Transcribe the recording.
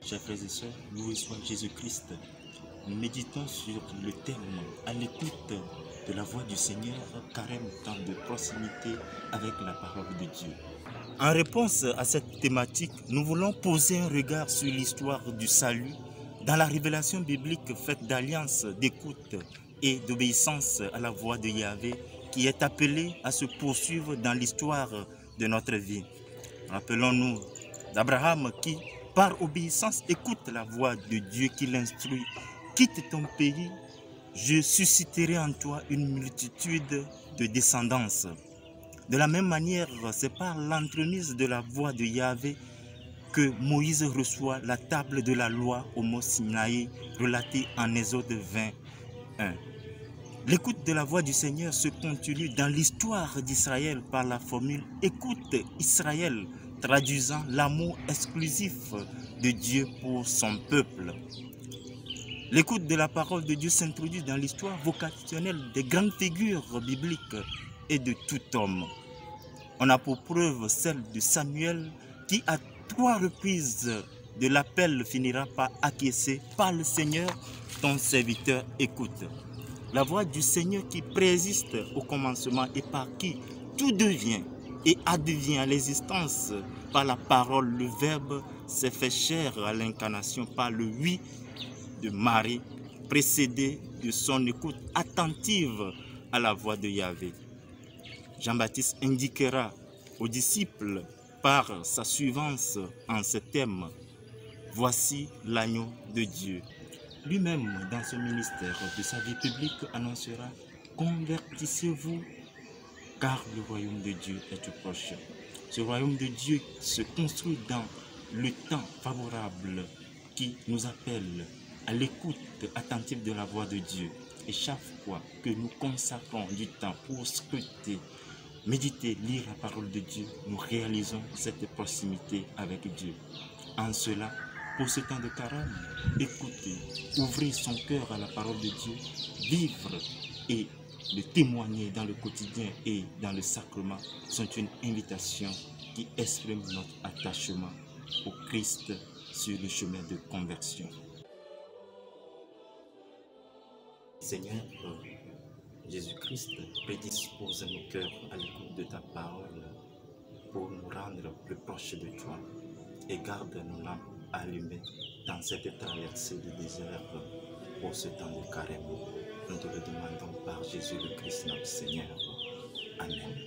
Chers frères et sœurs, loué soit Jésus-Christ. Nous méditons sur le thème à l'écoute de la voix du Seigneur, carême, temps de proximité avec la parole de Dieu. En réponse à cette thématique, nous voulons poser un regard sur l'histoire du salut dans la révélation biblique faite d'alliance, d'écoute et d'obéissance à la voix de Yahvé qui est appelée à se poursuivre dans l'histoire de notre vie. Rappelons-nous d'Abraham qui, par obéissance, écoute la voix de Dieu qui l'instruit. Quitte ton pays, je susciterai en toi une multitude de descendance. De la même manière, c'est par l'entremise de la voix de Yahvé que Moïse reçoit la table de la loi au mont Sinaï, relatée en Exode 21. L'écoute de la voix du Seigneur se continue dans l'histoire d'Israël par la formule « Écoute Israël », traduisant l'amour exclusif de Dieu pour son peuple. L'écoute de la parole de Dieu s'introduit dans l'histoire vocationnelle des grandes figures bibliques et de tout homme. On a pour preuve celle de Samuel qui, à 3 reprises de l'appel, finira par acquiescer par le Seigneur, ton serviteur écoute. La voix du Seigneur qui préexiste au commencement et par qui tout devient et advient à l'existence par la parole. Le Verbe s'est fait chair à l'incarnation par le oui de Marie, précédé de son écoute attentive à la voix de Yahvé. Jean-Baptiste indiquera aux disciples par sa suivance en ce thème « Voici l'agneau de Dieu ». Lui-même, dans ce ministère de sa vie publique, annoncera « Convertissez-vous, car le royaume de Dieu est tout proche ». Ce royaume de Dieu se construit dans le temps favorable qui nous appelle à l'écoute attentive de la voix de Dieu. Et chaque fois que nous consacrons du temps pour scruter, méditer, lire la parole de Dieu, nous réalisons cette proximité avec Dieu. En cela, pour ce temps de carême, écouter, ouvrir son cœur à la parole de Dieu, vivre et le témoigner dans le quotidien et dans le sacrement sont une invitation qui exprime notre attachement au Christ sur le chemin de conversion. Seigneur, Jésus-Christ, prédispose nos cœurs à l'écoute de ta parole pour nous rendre plus proches de toi et garde nos lampes allumées dans cette traversée du désert pour ce temps de carême. Nous te le demandons par Jésus le Christ notre Seigneur. Amen.